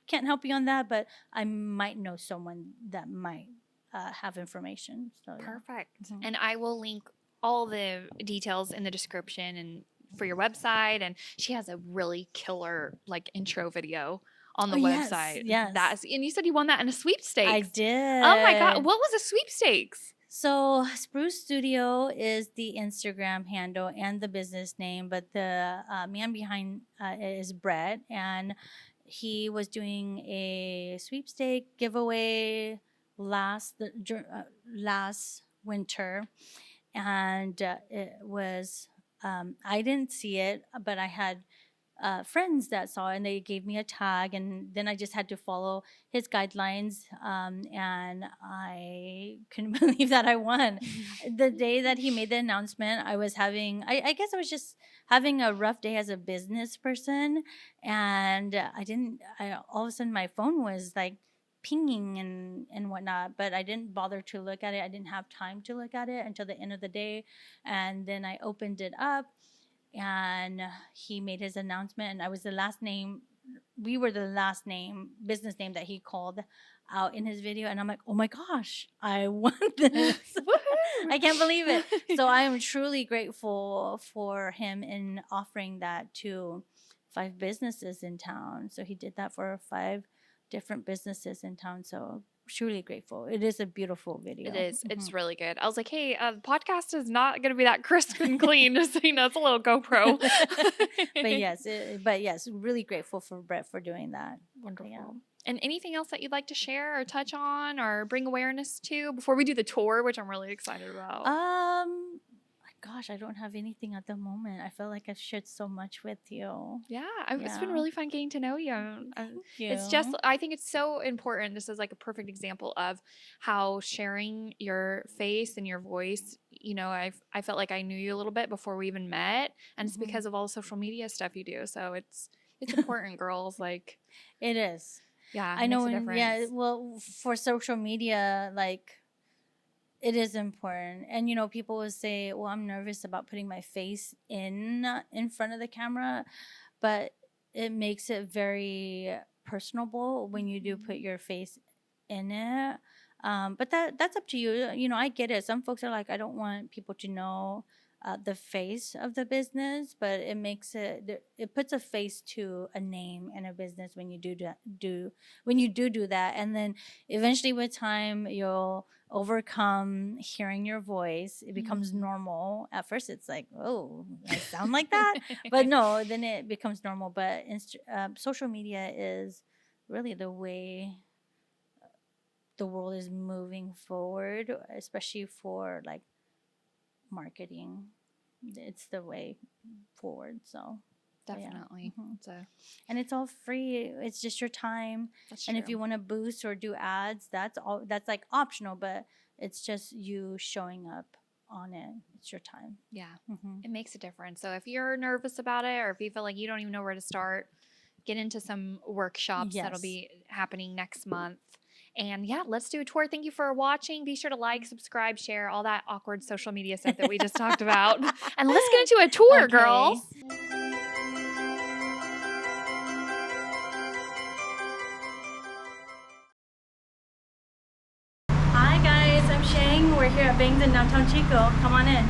can't help you on that, but I might know someone that might have information. So yeah. Perfect. Mhm. And I will link all the details in the description and for your website. And she has a really killer like intro video on Oh the yes, website. yes, And you said you won that in a I sweepstakes. Oh my God. did. What was a sweepstakes? So Spruce Studio is the Instagram handle and the business name, but the man behind it is Brett, and he was doing a sweepstake giveaway last winter, and it was, I didn't see it, but I had friends that saw it, and they gave me a tag, and then I just had to follow his guidelines, and I couldn't believe that I won. The day that he made the announcement, I guess I was just having a rough day as a business person, and all of a sudden my phone was like pinging and whatnot, but I didn't bother to look at it. I didn't have time to look at it until the end of the day, and then I opened it up, and he made his announcement, and I was the last name. We were the last name, business name, that he called out in his video, and I'm like, oh my gosh, I won this. I can't believe it. So I am truly grateful for him in offering that to 5 businesses in town. So he did that for 5 different businesses in town. So truly grateful. It is a beautiful video. It is. Mhm. It's really good. I was like, hey, the podcast is not going to be that crisp and clean. Just so you know, it's a little GoPro. But yes, really grateful for Brett for doing that. Wonderful. Yeah. And anything else that you'd like to share or touch on or bring awareness to before we do the tour, which I'm really excited about? gosh, I don't have anything at the moment. I feel like I've shared so much with you. Yeah, it's been Yeah. really fun getting to know you. Thank It's just, you. I think it's so important. This is like a perfect example of how sharing your face and your voice, I felt like I knew you a little bit before we even met, and it's Mhm. because of all the social media stuff you do. So it's important, girls. Like, It is. yeah, I it makes know, a and yeah, difference. well, for social media, like, it is important. And people will say, "Well, I'm nervous about putting my face in front of the camera," but it makes it very personable when you do put Mhm. your face in it. But that's up to you. I get it. Some folks are like, I don't want people to know the face of the business, but it puts a face to a name and a business when you do that, and then eventually with time you'll overcome hearing your voice. It becomes Mhm. normal. At first, it's like, oh, I sound like that, but no, then it becomes normal. But social media is really the way the world is moving forward, especially for like marketing. It's the way forward. So, but yeah. Definitely. And it's all free. It's just your time. That's And if true. you want to boost or do ads, that's all. That's like optional, but it's just you showing up on it. It's your time. Yeah, Hmm. it makes a difference. So if you're nervous about it, or if you feel like you don't even know where to start, get into some workshops that'll Yes. be happening next month. And yeah, let's do a tour. Thank you for watching. Be sure to like, subscribe, share, all that awkward social media stuff that we just talked about. And let's get into a tour, girls. Okay. Hi guys, I'm Shang. We're here at Bangs in downtown Chico. Come on in.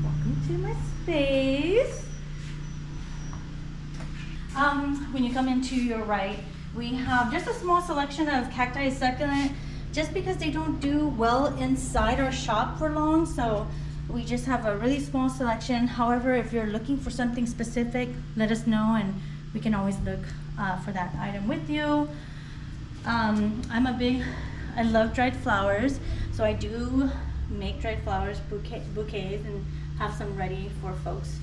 Welcome to my space. When you come into your right, we have just a small selection of cacti succulent, just because they don't do well inside our shop for long, so we just have a really small selection. However, if you're looking for something specific, let us know and we can always look for that item with you. I love dried flowers, so I do make dried flowers bouquets and have some ready for folks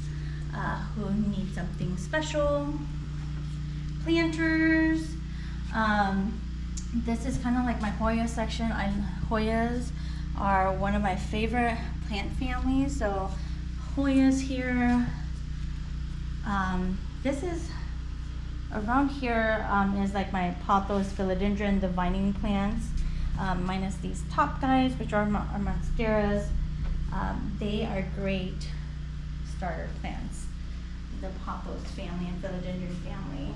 who need something special. Planters. This is kind of like my Hoya section. Hoyas are one of my favorite plant families. So Hoyas here. This is around here is like my pothos, philodendron, the vining plants, minus these top guys, which are monsteras. They are great starter plants. The pothos family and philodendron family.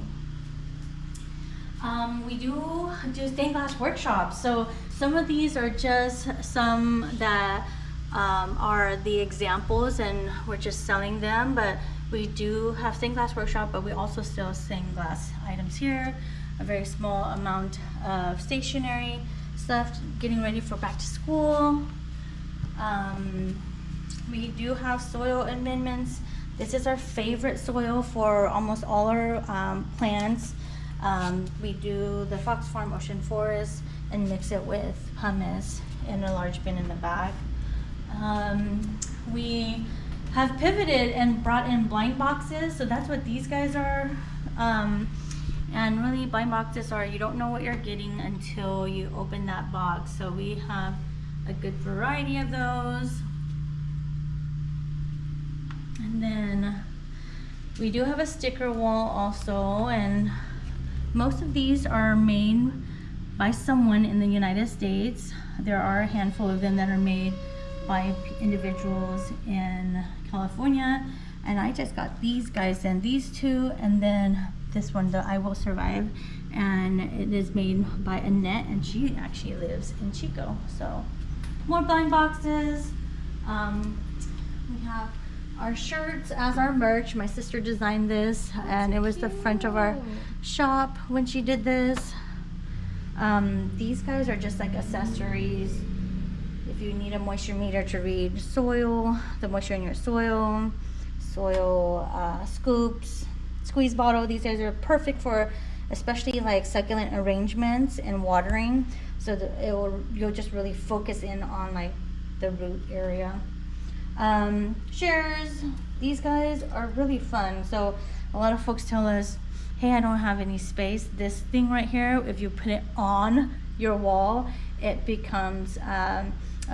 We do stained glass workshops. So some of these are just some that are the examples, and we're just selling them. But we do have stained glass workshop, but we also sell stained glass items here. A very small amount of stationery stuff, getting ready for back to school. We do have soil amendments. This is our favorite soil for almost all our plants. We do the Fox Farm Ocean Forest and mix it with pumice in a large bin in the back. We have pivoted and brought in blind boxes, so that's what these guys are. And really, blind boxes are, you don't know what you're getting until you open that box. So we have a good variety of those. And then we do have a sticker wall also, and most of these are made by someone in the United States. There are a handful of them that are made by individuals in California, and I just got these guys and these two, and then this one, the I Will Survive, and it is made by Annette, and she actually lives in Chico. So more blind boxes. We have our shirts as our merch. My sister designed this, and it was the front of our shop when she did this. These guys are just like accessories. If you need a moisture meter to read soil, the moisture in your soil, scoops, squeeze bottle. These guys are perfect for especially like succulent arrangements and watering. so that you'll just really focus in on like the root area. Shares, these guys are really fun. So a lot of folks tell us, hey, I don't have any space. This thing right here, if you put it on your wall, it becomes a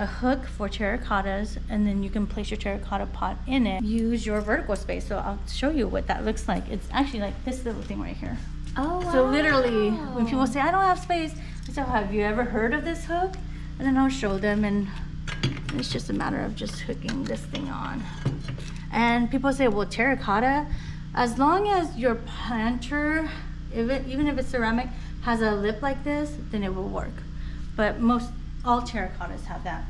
hook for terracottas, and then you can place your terracotta pot in it. Use your vertical space. So I'll show you what that looks like. It's actually like this little thing right here. Oh, wow. So literally, when people say, I don't have space, I say, have you ever heard of this hook? And then I'll show them, and it's just a matter of just hooking this thing on. And people say, well, terracotta, as long as your planter, even if it's ceramic, has a lip like this, then it will work. But all terracottas have that.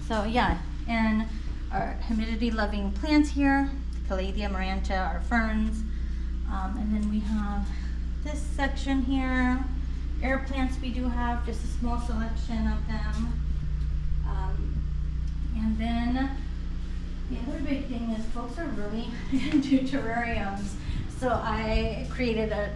So yeah, and our humidity loving plants here, Calathea maranta, our ferns. And then we have this section here. Air plants we do have, just a small selection of them. And then the other big thing is folks are really into terrariums. So I created a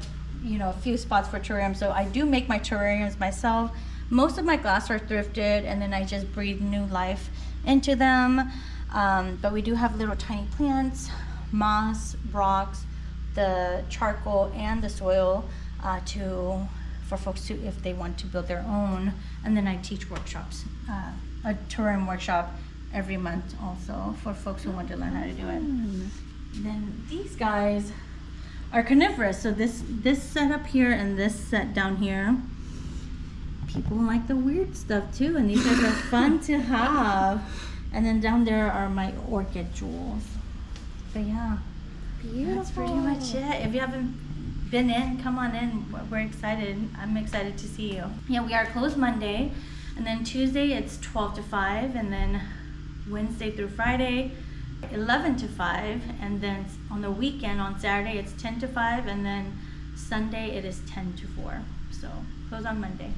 few spots for terrariums. So I do make my terrariums myself. Most of my glass are thrifted, and then I just breathe new life into them. But we do have little tiny plants, moss, rocks, the charcoal, and the soil for folks to, if they want to build their own. And then I teach workshops, a terrarium workshop every month also for folks who want to learn how to do it. Then these guys are coniferous. So this set up here and this set down here, people like the weird stuff too, and these guys are fun to have. And then down there are my orchid jewels. But yeah, Beautiful. that's pretty much it. If you haven't been in, come on in. We're excited. I'm excited to see you. Yeah, we are closed Monday, and then Tuesday it's 12 to 5, and then Wednesday through Friday 11 to 5, and then on the weekend on Saturday it's 10 to 5, and then Sunday it is 10 to 4. So close on Monday.